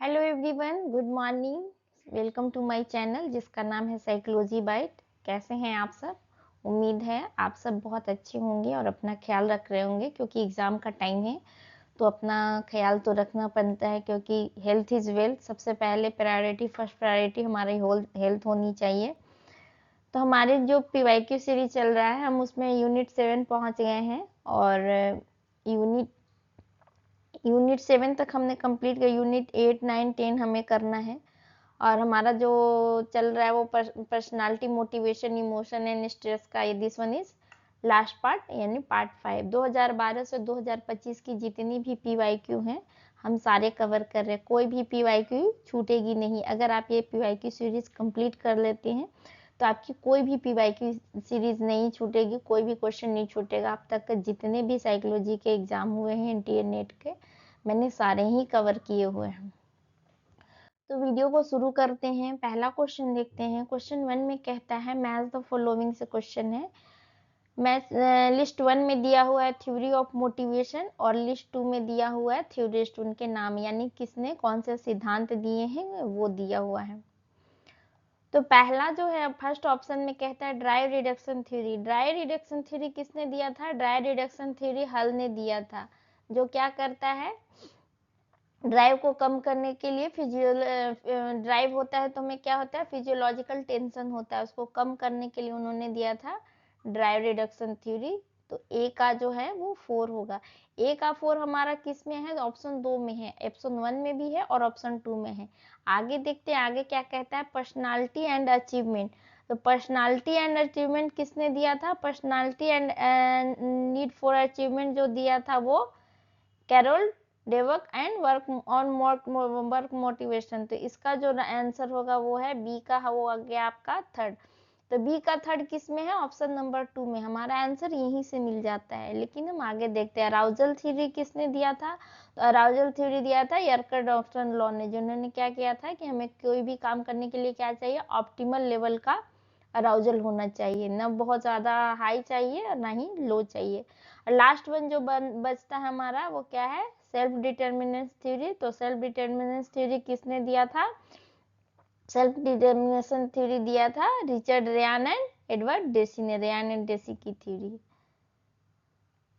Hello everyone, good morning. Welcome to my channel जिसका नाम है साइकोलॉजी बाइट। कैसे हैं आप सब? उम्मीद है आप सब बहुत अच्छे होंगे और अपना ख्याल रख रहे होंगे, क्योंकि एग्ज़ाम का टाइम है तो अपना ख्याल तो रखना पड़ता है, क्योंकि हेल्थ इज़ वेल्थ। सबसे पहले प्रायोरिटी, फर्स्ट प्रायोरिटी हमारी हेल्थ होनी चाहिए। तो हमारे जो PYQ सीरीज चल रहा है, हम उसमें यूनिट 7 पहुँच गए हैं और यूनिट 7 तक हमने कंप्लीट किया। यूनिट 8, 9, 10 हमें करना है और हमारा जो चल रहा है वो personality motivation emotion and stress का। ये this one is last part, यानी पार्ट 5। 2012 से 2025 की जितनी भी PYQ हैं हम सारे कवर कर रहे हैं। कोई भी PYQ छूटेगी नहीं। अगर आप ये PYQ सीरीज कंप्लीट कर लेते हैं तो आपकी कोई भी PYQ सीरीज नहीं छूटेगी, कोई भी क्वेश्चन नहीं छूटेगा। अब तक जितने भी साइकोलॉजी के एग्जाम हुए हैं NTA नेट के, मैंने सारे ही कवर किए हुए हैं। तो वीडियो को शुरू करते हैं। पहला क्वेश्चन देखते हैं। क्वेश्चन 1 में कहता है मैच द फॉलोइंग से क्वेश्चन है। मैच लिस्ट 1 में दिया हुआ है थ्योरी ऑफ मोटिवेशन और लिस्ट 2 में दिया हुआ है थ्योरिस्ट। उनके नाम यानी किसने कौन से सिद्धांत दिए हैं वो दिया हुआ है। तो पहला जो है फर्स्ट ऑप्शन में कहता है drive reduction theory. Drive reduction theory किसने दिया था? ड्राइव रिडक्शन थ्योरी हल ने दिया था, जो क्या करता है ड्राइव को कम करने के लिए। ड्राइव होता है तो हमें क्या होता है, फिजियोलॉजिकल टेंशन होता है, उसको कम करने के लिए उन्होंने दिया था ड्राइव रिडक्शन थ्योरी। तो ए का जो है वो 4 होगा। ए का 4 हमारा किस में है? ऑप्शन 2 में है, ऑप्शन 1 में भी है और ऑप्शन 2 में है। आगे देखते हैं आगे क्या कहता है। Personality and achievement. तो पर्सनालिटी एंड अचीवमेंट किसने दिया था? Personality and need for achievement जो दिया था वो कैरोल डेवक एंड वर्क मोटिवेशन। तो इसका जो आंसर होगा वो है बी का, वो आ गया आपका थर्ड। तो बी का थर्ड किस में है? ऑप्शन नंबर 2 में। हमारा आंसर यहीं से मिल जाता है। लेकिन हम आगे देखते हैं अराउजल थ्योरी किसने दिया था। तो अराउजल थ्योरी दिया था यर्कर डॉक्टर लॉ ने, जिन्होंने क्या किया था कि हमें कोई भी काम करने के लिए क्या चाहिए, ऑप्टिमल लेवल का अराउजल होना चाहिए, न बहुत ज़्यादा हाई चाहिए और ना ही लो चाहिए। लास्ट वन जो बचता है हमारा वो क्या है? Self determinance theory. तो सेल्फ डिटर्मिनेंस थ्योरी किसने दिया था? सेल्फ डिटर्मिनेशन थ्योरी दिया था Richard Ryan and Edward Deci ने। रेयान एंड डेसी की थ्योरी।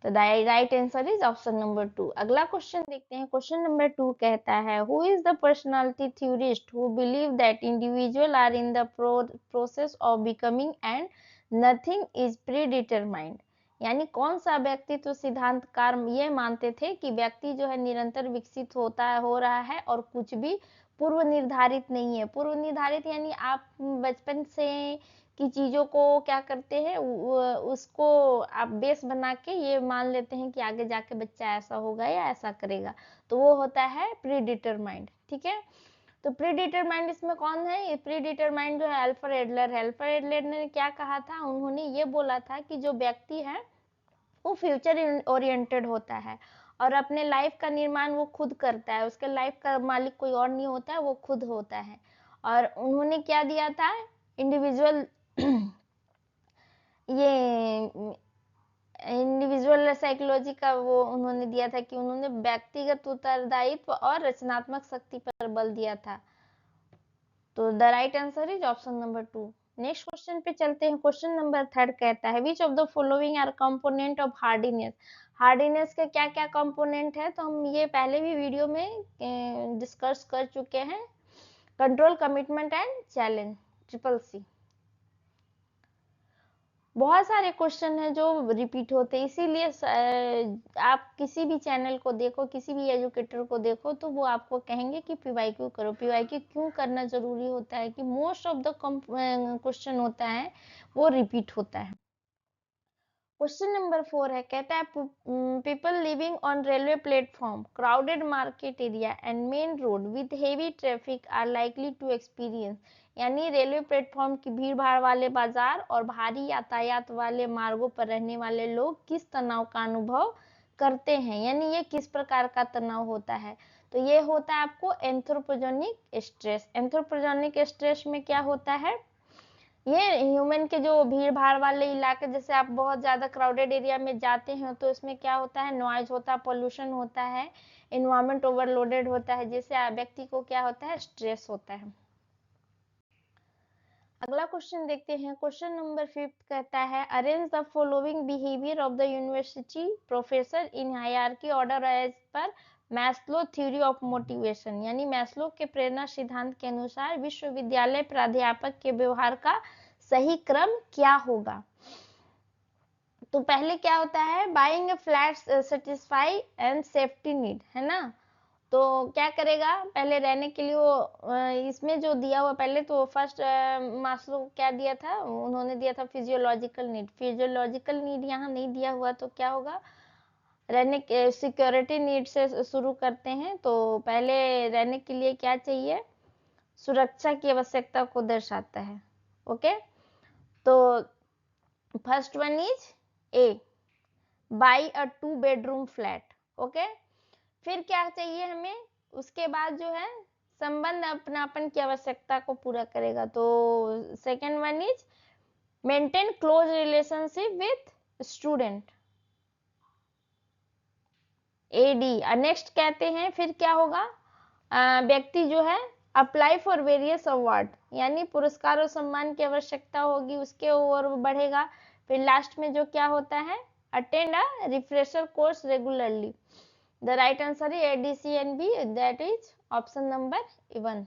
तो right answer is option number 2। अगला क्वेश्चन देखते हैं। क्वेश्चन नंबर 2 कहता है who is the personality theorist who believe that individual are in the process of becoming and nothing is predetermined. यानी कौन सा व्यक्तित्व सिद्धांतकार ये मानते थे कि व्यक्ति जो है निरंतर विकसित हो रहा है और कुछ भी पूर्व निर्धारित नहीं है। पूर्व निर्धारित यानी आप बचपन से की चीजों को क्या करते हैं, उसको आप बेस बना के ये मान लेते हैं कि आगे जाके बच्चा ऐसा होगा या ऐसा करेगा, तो वो होता है प्री डिटरमाइंड। ठीक है, तो प्री डिटरमाइंड इसमें कौन है? प्री डिटरमाइंड जो है अल्फ्रेड एडलर है। अल्फ्रेड एडलर ने क्या कहा था? उन्होंने ये बोला था कि जो व्यक्ति है वो फ्यूचर ओरिएंटेड होता है और अपने लाइफ का निर्माण वो खुद करता है। उसके लाइफ का मालिक कोई और नहीं होता है, वो खुद होता है। और उन्होंने क्या दिया था? इंडिविजुअल ये इंडिविजुअल साइकोलॉजी का वो उन्होंने दिया था कि उन्होंने व्यक्तिगत उत्तरदायित्व और रचनात्मक शक्ति पर बल दिया था। तो the right answer is option number 2। Next question पे चलते हैं। क्वेश्चन नंबर 3 कहता है which of the following R component of hardiness. Hardiness के क्या क्या कंपोनेंट है? तो हम ये पहले भी वीडियो में डिस्कस कर चुके हैं। Control, commitment and challenge, triple C. बहुत सारे क्वेश्चन हैं जो रिपीट होते हैं, इसीलिए आप किसी भी चैनल को देखो, किसी भी एजुकेटर को देखो, तो वो आपको कहेंगे कि PYQ करो। PYQ क्यों करना जरूरी होता है कि मोस्ट ऑफ द क्वेश्चन होता है वो रिपीट होता है। क्वेश्चन नंबर 4 है, कहता है people living on railway platform, crowded market area and main road with heavy traffic are likely to experience. यानी रेलवे प्लेटफॉर्म की भीड़ भाड़ वाले बाजार और भारी यातायात वाले मार्गों पर रहने वाले लोग किस तनाव का अनुभव करते हैं, यानी ये किस प्रकार का तनाव होता है। तो ये होता है आपको एंथ्रोपोजेनिक स्ट्रेस। एंथ्रोपोजेनिक स्ट्रेस में क्या होता है, ये ह्यूमन के जो भीड़ भाड़ वाले इलाके, जैसे आप बहुत ज्यादा क्राउडेड एरिया में जाते हैं तो इसमें क्या होता है, नॉइज होता है, पोल्यूशन होता है, इन्वायरमेंट ओवरलोडेड होता है, जिससे व्यक्ति को क्या होता है, स्ट्रेस होता है। अगला क्वेश्चन देखते हैं। क्वेश्चन नंबर 5 कहता है arrange the following behaviour of the university professor in hierarchy order as per Maslow theory of motivation, यानी मैस्लो के प्रेरणा सिद्धांत के अनुसार विश्वविद्यालय प्राध्यापक के व्यवहार का सही क्रम क्या होगा। तो पहले क्या होता है, buying A flat satisfy and safety need, है ना। तो क्या करेगा, पहले रहने के लिए वो इसमें जो दिया हुआ पहले तो फर्स्ट मास्लो क्या दिया था, उन्होंने दिया था फिजियोलॉजिकल नीड। फिजियोलॉजिकल नीड यहाँ नहीं दिया हुआ, तो क्या होगा, रहने के सिक्योरिटी नीड से शुरू करते हैं। तो पहले रहने के लिए क्या चाहिए, सुरक्षा की आवश्यकता को दर्शाता है। ओके, तो first one is a, by a 2 bedroom flat. Okay, फिर क्या चाहिए हमें, उसके बाद जो है संबंध अपनापन की आवश्यकता को पूरा करेगा। तो second one is maintain close relationship with student, AD. Next कहते हैं फिर क्या होगा, व्यक्ति जो है अप्लाई फॉर वेरियस अवार्ड, यानी पुरस्कार और सम्मान की आवश्यकता होगी, उसके ओर बढ़ेगा। फिर लास्ट में जो क्या होता है, attend a refresher course regularly. The right answer is A, D, C and B, that is option number 1.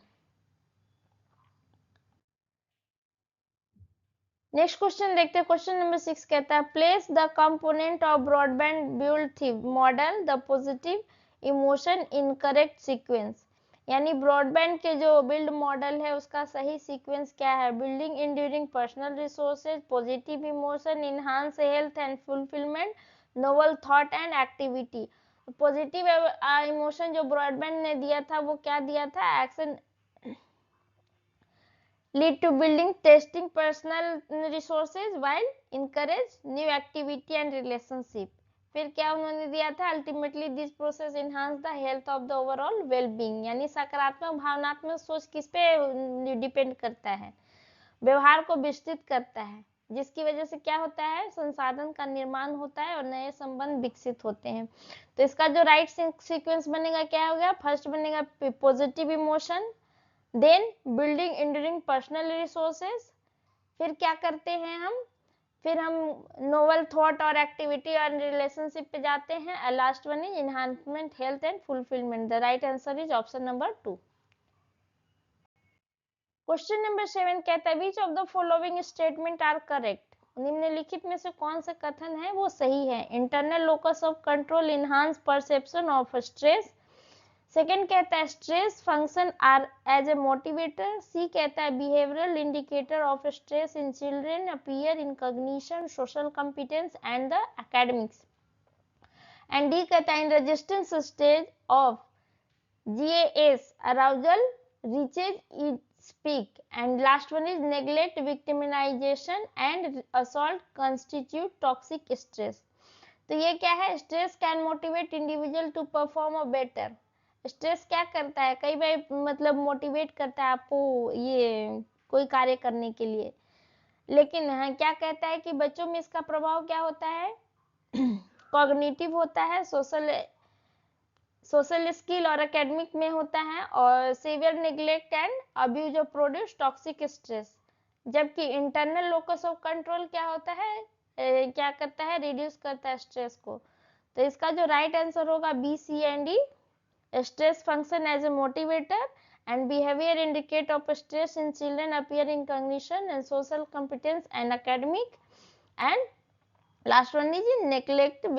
Next question देखते हैं। क्वेश्चन नंबर 6 कहता है place the component of broadband build the model the positive emotion in correct sequence, यानी broadband के जो build model है उसका सही सीक्वेंस क्या है, building enduring personal resources, positive emotion, enhance health and fulfilment, novel thought and activity. Positive emotion जो broadband ने दिया था वो क्या दिया था, action lead to building testing personal resources while encourage new activity and relationship। फिर क्या उन्होंने दिया था, ultimately this process enhance the health of the overall well-being, यानी सकारात्मक भावनात्मक सोच किस पे डिपेंड करता है, व्यवहार को विस्तृत करता है, जिसकी वजह से क्या होता है, संसाधन का निर्माण होता है और नए संबंध विकसित होते हैं। तो इसका जो राइट सीक्वेंस बनेगा क्या हो गया, फर्स्ट बनेगा positive emotion, then building enduring personal resources, फिर क्या करते हैं हम, फिर हम नोवेल थॉट और एक्टिविटी और रिलेशनशिप पे जाते हैं। Last one is enhancement health and fulfilment. The right answer is option number 2। Question number 7 कहता है which of the following statement are correct, निम्नलिखित में से कौन से कथन है वो सही है। Internal locus of control enhance perception of stress. Second कहता है stress function are as a motivator. C कहता है behavioural indicator of stress in children appear in cognition, social competence and the academics. And D कहता है in resistance stage of GAS arousal reaches its peak. And last one is neglect, victimisation and assault constitute toxic stress. तो ये क्या है, stress can motivate individual to perform a better. Stress क्या करता है, कई बार मतलब मोटिवेट करता है आपको ये कोई कार्य करने के लिए, लेकिन हाँ क्या कहता है कि बच्चों में इसका प्रभाव क्या होता है, कॉग्निटिव होता है, सोशल स्किल और एकेडमिक में होता है, और severe neglect and abuse of produce toxic stress. जबकि इंटरनल लोकस ऑफ कंट्रोल क्या होता है, क्या करता है, रिड्यूस करता है स्ट्रेस को। तो इसका जो राइट आंसर होगा B, C and D. Stress function as a motivator and behavior indicate of stress in children appear in cognition and social competence and academic. And last one is neglect,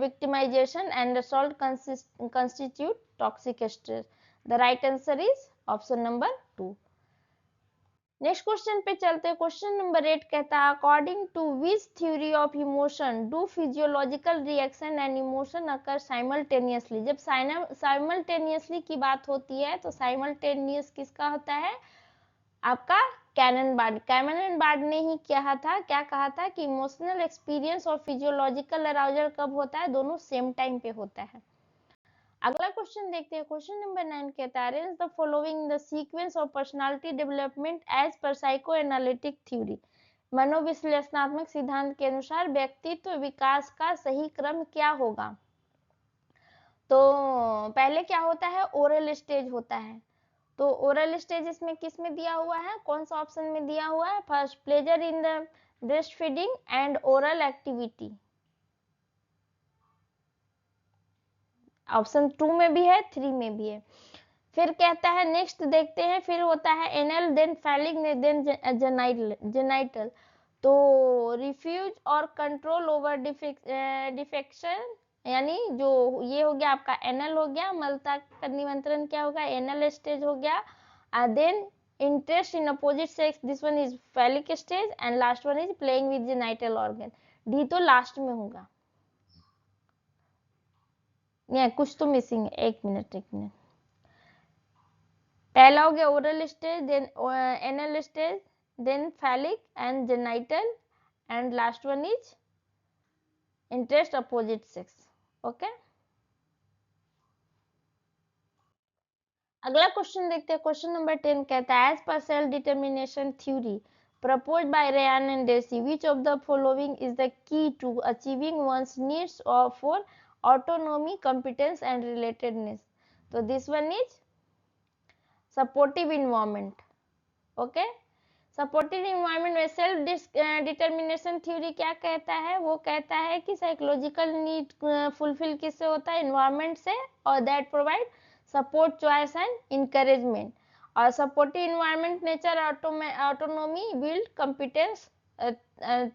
victimization and assault constitute toxic stress. The right answer is option number 2. Next question पे चलते हैं। Question number 8 कहता है according to which theory of emotion do physiological reaction and emotion occur simultaneously. जब simultaneously की बात होती है तो साइमल्टेनियस किसका होता है, आपका कैनन ने ही क्या कहा था कि इमोशनल एक्सपीरियंस और फिजियोलॉजिकल अराउजल कब होता है, दोनों सेम टाइम पे होता है। अगला क्वेश्चन देखते हैं। क्वेश्चन नंबर 9 कहता है arrange the following the sequence of personality development as per psychoanalytic theory. मनोविश्लेषणात्मक सिद्धांत के अनुसार व्यक्तित्व विकास का सही क्रम क्या होगा। तो पहले क्या होता है, ओरल स्टेज होता है। तो ओरल स्टेज इसमें किस में दिया हुआ है, कौन सा ऑप्शन में दिया हुआ है, first pleasure in the breast feeding and oral activity, option 2 में भी है, 3 में भी है। फिर कहता है नेक्स्ट देखते हैं, फिर होता है anal, then phallic, then genital. तो रिफ्यूज और कंट्रोल ओवर डिफेक्शन, यानी जो ये हो गया आपका एनल हो गया, मलता का निमंत्रण क्या होगा, एनल स्टेज हो गया। Then interest in opposite sex, this one is phallic stage, and last one is playing with genital organ. D तो लास्ट में होगा, या कुछ तो मिसिंग है, एक मिनट। पहला हो गया oral stage, then anal stage, then phallic and genital, and last one is interest opposite sex. Okay, अगला क्वेश्चन देखते हैं। क्वेश्चन नंबर 10 कहता है, as per self determination theory proposed by Ryan and Deci, which of the following is the key to achieving one's needs for autonomy, competence and relatedness? So this one is supportive environment. Okay, supportive environment में self determination theory क्या कहता है, वो कहता है कि psychological need fulfil किससे होता है, इन्वायरमेंट से, और that provide support, choice and encouragement. और supportive environment nature autonomy build competence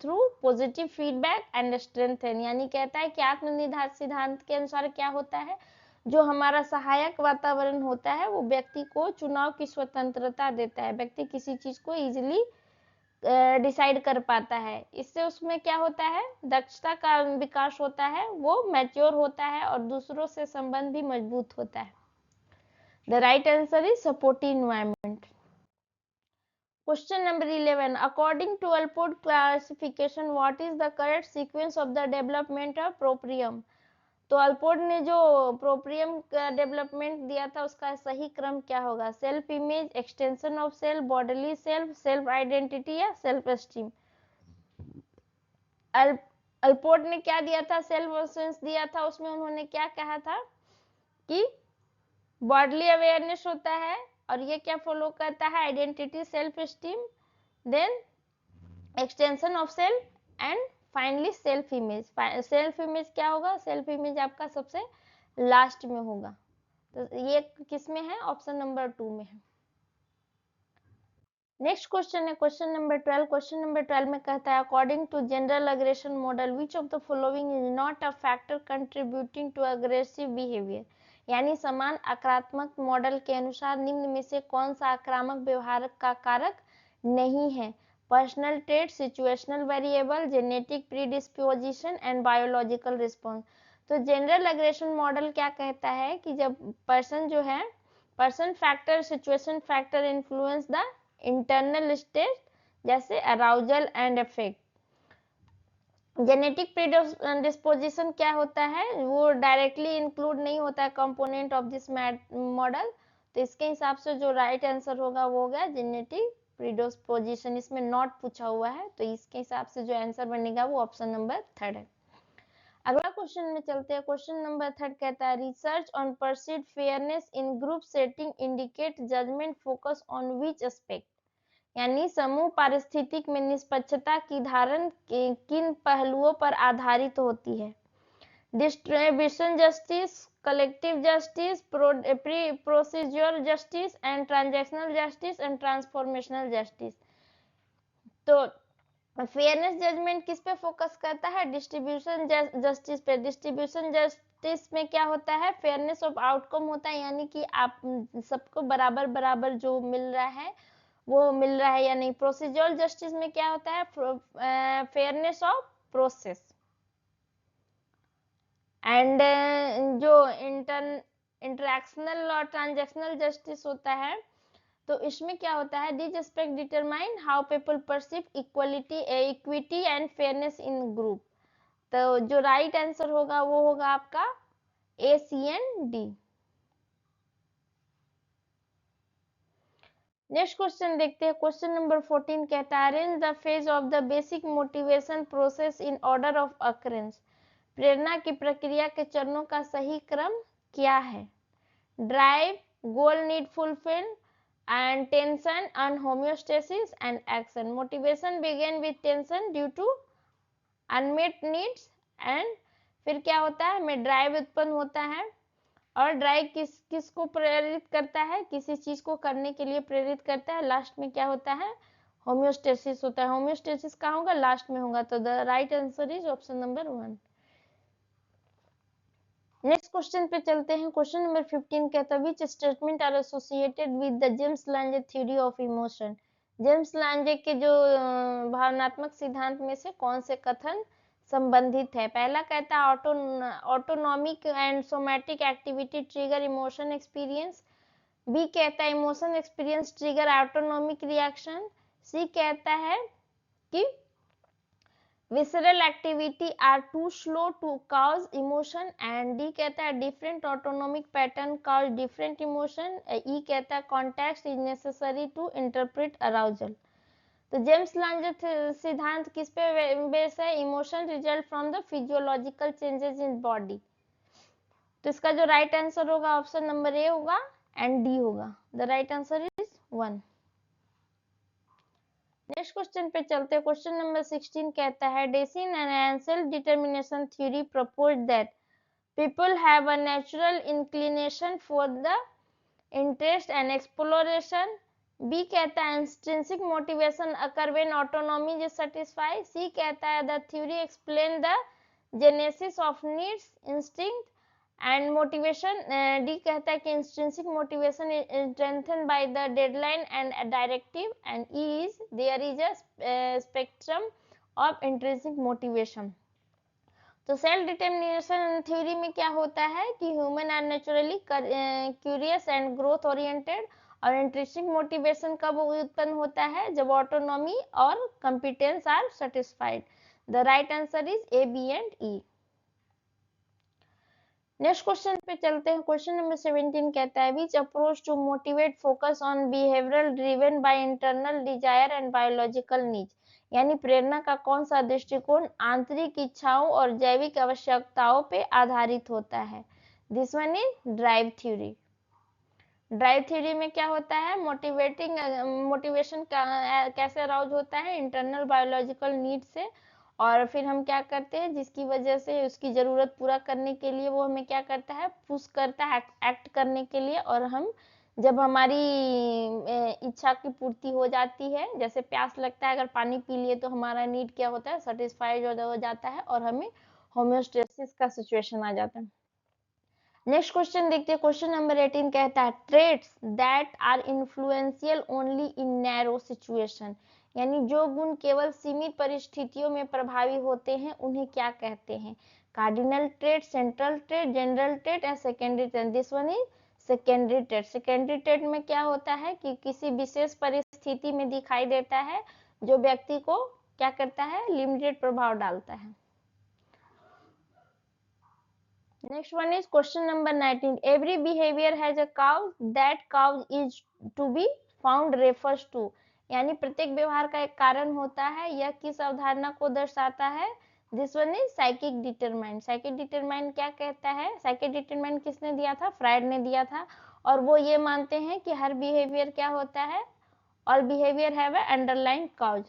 through positive feedback and strengthen, यानी कहता है कि आत्मनिर्धारित सिद्धांत के अनुसार क्या होता है, जो हमारा सहायक वातावरण होता है वो व्यक्ति को चुनाव की स्वतंत्रता देता है, व्यक्ति किसी चीज को इजीली डिसाइड कर पाता है। इससे उसमें क्या होता है, दक्षता का विकास होता है, वो मैच्योर होता है और दूसरों से संबंध भी मजबूत होता है। The right answer is supportive environment. Question number 11, according to Allport classification what is the correct sequence of the development of proprium? तो अल्पोर्ट ने जो प्रोप्रियम का डेवलपमेंट दिया था उसका सही क्रम क्या होगा, self image, extension of self, bodily self, self identity या सेल्फ एस्टीम? अल्पोर्ट ने क्या दिया था, सेल्फ एसेंस दिया था, उसमें उन्होंने क्या कहा था कि बॉडीली अवेयरनेस होता है, और ये क्या फॉलो करता है, identity, self esteem, then extension of self and finally self image. Self image क्या होगा, सेल्फ इमेज आपका सबसे लास्ट में होगा। तो ये किस में है, ऑप्शन नंबर 2 में है। नेक्स्ट क्वेश्चन है क्वेश्चन नंबर 12। क्वेश्चन नंबर 12 में कहता है, according to general aggression model which of the following is not a factor contributing to aggressive behaviour? यानी समान आक्रामक मॉडल के अनुसार निम्न में से कौन सा आक्रामक व्यवहार का कारक नहीं है? Personal trait, situational variable, genetic predisposition and biological response. तो जनरल अग्रेशन मॉडल क्या कहता है कि जब पर्सन जो है, person factor, situation factor influence the internal state जैसे arousal and effect. Genetic predisposition क्या होता है, वो डायरेक्टली इंक्लूड नहीं होता है कंपोनेंट ऑफ दिस मॉडल। तो इसके हिसाब से जो राइट आंसर होगा वो होगा जेनेटिक प्रीडिस्पोजिशन। इसमें नॉट पूछा हुआ है, तो इसके हिसाब से जो आंसर बनेगा वो ऑप्शन नंबर 3 है। अगला क्वेश्चन में चलते हैं। क्वेश्चन नंबर 3 कहता है, research on perceived fairness in group setting indicate judgement focus on which aspect? यानी समूह पारिस्थितिक में निष्पक्षता की धारण किन पहलुओं पर आधारित होती है? Distribution justice, collective justice, procedural justice and transactional justice and transformational justice. तो फेयरनेस जजमेंट किस पे फोकस करता है? डिस्ट्रीब्यूशन जस्टिस पे। डिस्ट्रीब्यूशन जस्टिस में क्या होता है? फेयरनेस ऑफ आउटकम होता है, यानी कि आप सबको बराबर बराबर जो मिल रहा है वो मिल रहा है या नहीं। प्रोसीजरल जस्टिस में क्या होता है? Fairness of process. एंड जो इंटरैक्शनल और ट्रांजैक्शनल जस्टिस होता है, तो इसमें क्या होता है? This aspect determine how people perceive equity and fairness in group. तो जो राइट आंसर होगा वो होगा आपका A, C and D. Next question देखते हैं। क्वेश्चन नंबर 14 कहता है, arrange the phase of the basic motivation process in order of occurrence. प्रेरणा की प्रक्रिया के चरणों का सही क्रम क्या है? Drive, goal need fulfil, and tension and homeostasis and action. Motivation begin with tension due to unmet needs and फिर क्या होता है? हमें ड्राइव उत्पन्न होता है और ड्राइव किसको प्रेरित करता है? किसी चीज को करने के लिए प्रेरित करता है। लास्ट में क्या होता है? होम्योस्टेसिस होता है। होम्योस्टेसिस कहाँ होगा? लास्ट में होगा। तो the right answer is option number 1। Next question पे चलते हैं। क्वेश्चन नंबर 15 कहता है which statement are associated with the James Lange theory of emotion. James Lange के जो भावनात्मक सिद्धांत में से कौन से कथन संबंधित है? पहला कहता है autonomic and somatic activity trigger emotion experience. B कहता है emotion experience trigger autonomic reaction. C कहता है कि visceral activity are too slow to cause emotion, and D कहता है different autonomic pattern cause different emotion। E कहता है context is necessary to interpret arousal। तो जेम्स लांजे सिद्धांत किस पे बेस है? Emotion result from the physiological changes in body. तो इसका जो राइट आंसर होगा ऑप्शन नंबर ए होगा एंड डी होगा। The right answer is 1। Next question पे चलते हैं। क्वेश्चन नंबर 16 कहता है डेसिन एंड एंसेल determination theory propose that people have a natural inclination for the interest and exploration. B कहता है intrinsic motivation occur when autonomy is satisfied. C कहता है the theory explain the genesis of needs instinct and motivation. D कहता है कि intrinsic motivation is strengthened by the deadline and directive and E is there is a spectrum of intrinsic motivation. तो self determination theory में क्या होता है कि human are naturally curious and growth oriented, और इंट्रिंसिक मोटिवेशन कब उत्पन्न होता है? जब ऑटोनॉमी और competence are satisfied. The right answer is A, B and E. Next question पे चलते हैं। क्वेश्चन नंबर 17 कहता है which approach to motivate focus on behavioural driven by internal desire and biological needs. यानी प्रेरणा का कौन सा दृष्टिकोण आंतरिक इच्छाओं और जैविक आवश्यकताओं पे आधारित होता है? This one is drive theory. Drive theory में क्या होता है? मोटिवेशन कैसे अराउज होता है? इंटरनल बायोलॉजिकल नीड से, और फिर हम क्या करते हैं जिसकी वजह से उसकी जरूरत पूरा करने के लिए वो हमें क्या करता है? पुश करता है एक्ट करने के लिए। और हम जब हमारी इच्छा की पूर्ति हो जाती है, जैसे प्यास लगता है, अगर पानी पी लिए तो हमारा नीड क्या होता है? सेटिस्फाइड हो जाता है और हमें होम्योस्टेसिस का सिचुएशन आ जाता है। नेक्स्ट क्वेश्चन देखते हैं। क्वेश्चन नंबर 18 कहता है traits that are influential only in narrow situation. यानी जो गुण केवल सीमित परिस्थितियों में प्रभावी होते हैं उन्हें क्या कहते हैं? Cardinal trait, central trait, general trait या secondary trait. This one is secondary trait. Secondary trait में क्या होता है कि किसी विशेष परिस्थिति में दिखाई देता है जो व्यक्ति को क्या करता है? लिमिटेड प्रभाव डालता है। Next one is question number 19. Every behavior has a cause. That cause is to be found refers to. यानी प्रत्येक व्यवहार का एक कारण होता है। यह किस अवधारणा को दर्शाता है? This one is psychic determined. Psychic determined क्या कहता है? साइकिक डिटरमाइंड किसने दिया था? फ्राइड ने दिया था। और वो ये मानते हैं कि हर बिहेवियर क्या होता है? All behaviour have a underline cause.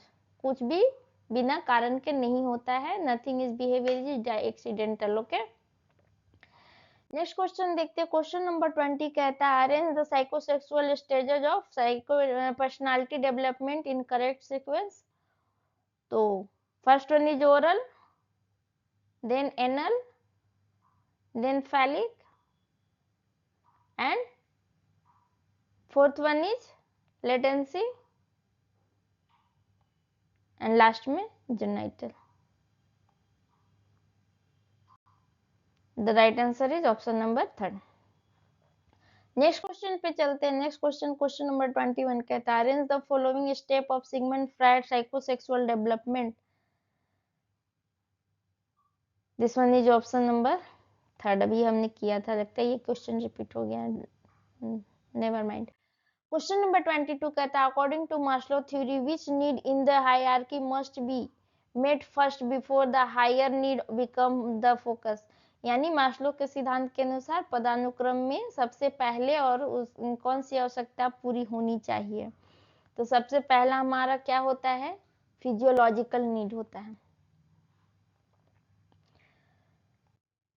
कुछ भी बिना कारण के नहीं होता है। Nothing is behaviour is accidental. Okay, next question देखते हैं। क्वेश्चन नंबर 20 कहता है arrange the psychosexual stages of personality development in correct sequence. तो first one is oral, then anal, then phallic, and fourth one is latency, and last में genital. The right answer is option number 3। Next question पे चलते हैं। Next question number 21 कहता है arrange the following step of Sigmund Freud psychosexual development. This one is option number 3। अभी हमने किया था, लगता है ये क्वेश्चन रिपीट हो गया, नेवर माइंड। क्वेश्चन नंबर 22 कहता है according to Maslow theory which need in the hierarchy must be met first before the higher need become the focus. यानी मास्लो के सिद्धांत के अनुसार पदानुक्रम में सबसे पहले और कौन सी आवश्यकता पूरी होनी चाहिए। तो सबसे पहला हमारा क्या होता है, फिजियोलॉजिकल नीड होता है।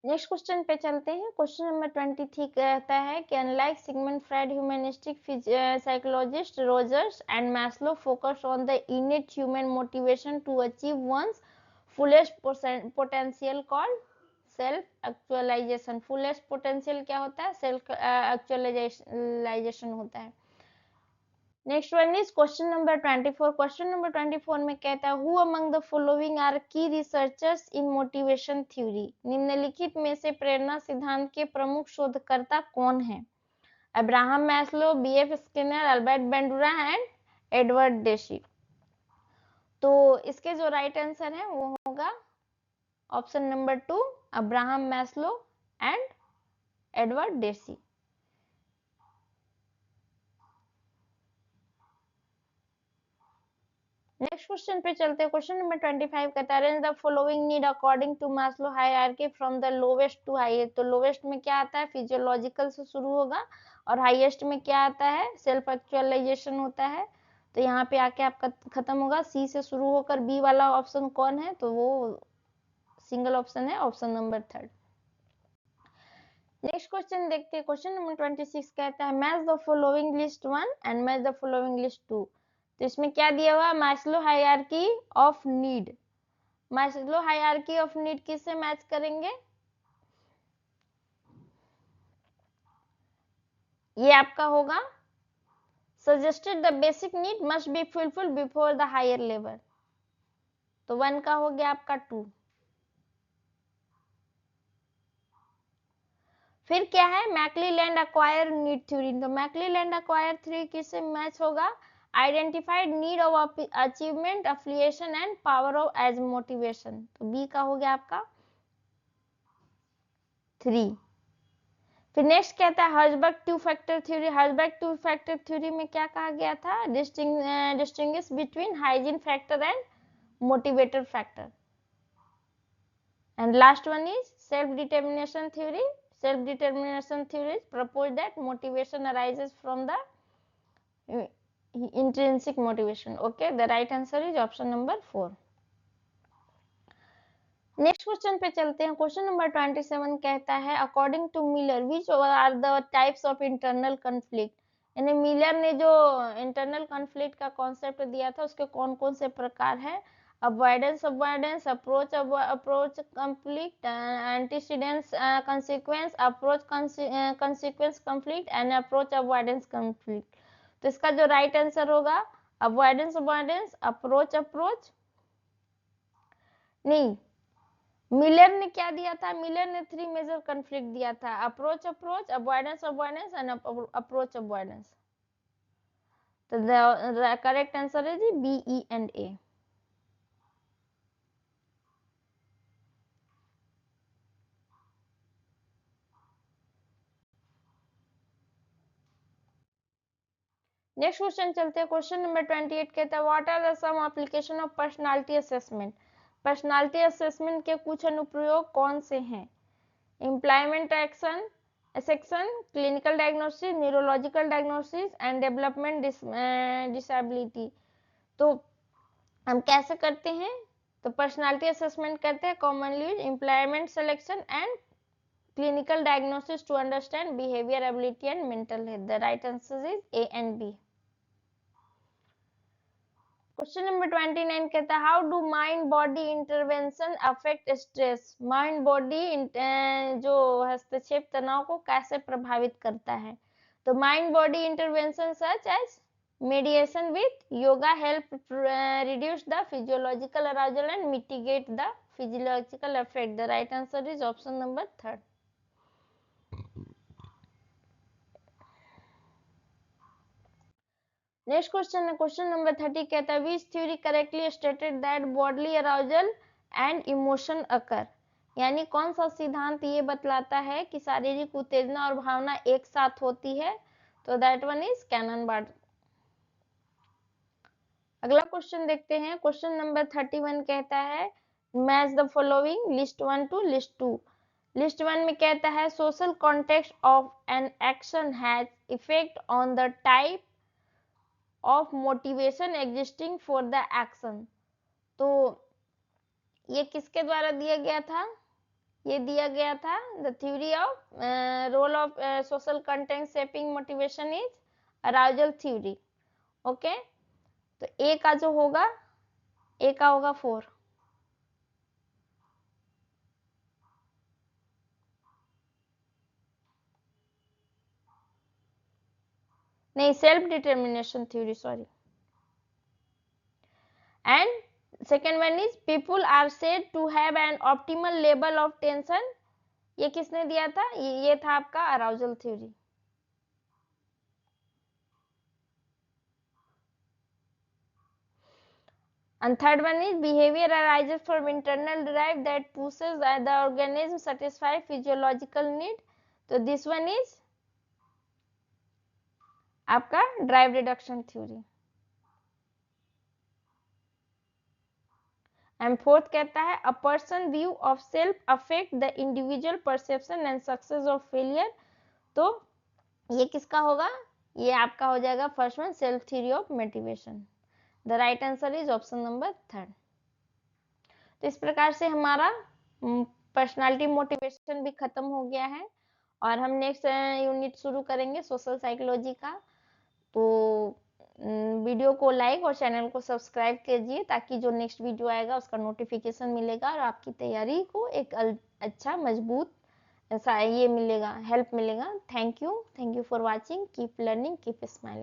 नेक्स्ट क्वेश्चन पे चलते हैं। क्वेश्चन नंबर 23 कहता है कि unlike Sigmund Freud, humanistic psychologist Rogers and Maslow focus on the innate human motivation to achieve one's fullest potential called self actualization. Fullest potential क्या होता है, सेल्फ एक्चुअलाइजेशन होता है। Next one is question number 24। Question number 24 में कहता है who among the following are key researchers in motivation theory. निम्नलिखित में से प्रेरणा सिद्धांत के प्रमुख शोधकर्ता कौन है। Abraham Maslow, BF Skinner, Albert Bandura and Edward Deci. तो इसके जो राइट आंसर है वो होगा option number 2, Abraham Maslow and Edward Deci. Next question पे चलते हैं। क्वेश्चन नंबर 25 कहता है arrange the following need according to Maslow hierarchy from the lowest to highest. तो लोवेस्ट में क्या आता है, फिजियोलॉजिकल से शुरू होगा, और हाईएस्ट में क्या आता है, सेल्फ एक्चुअलाइजेशन होता है। तो यहाँ पे आके आपका खत्म होगा, सी से शुरू होकर बी वाला ऑप्शन कौन है, तो वो सिंगल ऑप्शन है, ऑप्शन नंबर 3। नेक्स्ट क्वेश्चन देखते हैं। क्वेश्चन नंबर 26 कहता है match the following list 1 and match the following list 2। तो इसमें क्या दिया हुआ, Maslow hierarchy of need. Maslow hierarchy of need किससे मैच करेंगे, ये आपका होगा suggested the basic need must be fulfilled before the higher level. तो 1 का हो गया आपका 2। फिर क्या है, मैक्लीलैंड अक्वायर नीड थ्योरी। तो मैक्लीलैंड अक्वायर थ्योरी किससे मैच होगा, identified need of achievement, affiliation and power of as motivation. तो बी का हो गया आपका 3। फिर नेक्स्ट कहता है Herzberg two factor theory. Herzberg two factor theory में क्या कहा गया था, distinguish between hygiene factor and motivator factor. And last one is self determination theory. Self determination theories propose that motivation arises from the intrinsic motivation. Okay, the right answer is option number 4. Next question पे चलते हैं। Question number 27 कहता है according to Miller which are the types of internal conflict. यानी Miller ने जो internal conflict का concept दिया था उसके कौन कौन से प्रकार है, avoidance approach conflict, antecedents consequence approach consequence conflict and approach avoidance conflict. तो इसका जो राइट आंसर होगा अवॉइडेंस अप्रोच नहीं, मिलर ने क्या दिया था, मिलर ने 3 मेजर कॉन्फ्लिक्ट दिया था, approach avoidance and approach avoidance. तो the correct answer is B, E and A. Next question चलते हैं। क्वेश्चन नंबर 28 कहता है what are the some application of personality assessment. Personality assessment के कुछ अनुप्रयोग कौन से हैं, employment action section, clinical diagnosis, neurological diagnosis and development disability. तो हम कैसे करते हैं, तो पर्सनालिटी असेसमेंट करते हैं commonly employment selection and clinical diagnosis to understand behaviour, ability and mental health. The right answer is A and B. Question number 29 कहता है how do mind body intervention affect stress. Mind body जो हस्तक्षेप तनाव को कैसे प्रभावित करता है। तो mind body intervention such as mediation with yoga help reduce the physiological arousal and mitigate the physiological effect. The right answer is option number 3. Next question है क्वेश्चन नंबर 30 कहता है which theory correctly stated that bodily arousal and emotion occur. यानी कौन सा सिद्धांत ये बतलाता है कि शारीरिक उत्तेजना और भावना एक साथ होती है। तो that one is Cannon Bard. अगला क्वेश्चन देखते हैं। क्वेश्चन नंबर 31 कहता है match the following list 1 to list 2। List 1 में कहता है social context of an action has effect on the type of motivation existing for the action. तो ये किसके द्वारा दिया गया था? ये दिया गया था the theory of role of social content shaping motivation is arousal theory. Okay, तो ए का जो होगा, ए का होगा 4। नहीं, self determination theory, sorry. And second one is people are said to have an optimal level of tension. ये किसने दिया था? ये था आपका arousal theory. And third one is behavior arises from internal drive that pushes the organism satisfy physiological need. तो this one is आपका drive reduction theory. And fourth कहता है a person view of self affect the individual perception and success of failure. तो ये किसका होगा? ये आपका हो जाएगा first one, self theory of motivation. The right answer is option number 3। तो इस प्रकार से हमारा पर्सनालिटी मोटिवेशन भी खत्म हो गया है और हम नेक्स्ट यूनिट शुरू करेंगे सोशल साइकोलॉजी का। तो वीडियो को लाइक और चैनल को सब्सक्राइब कीजिए ताकि जो नेक्स्ट वीडियो आएगा उसका नोटिफिकेशन मिलेगा और आपकी तैयारी को एक अच्छा मजबूत ऐसा ये मिलेगा, हेल्प मिलेगा। Thank you for watching, keep learning, keep smiling.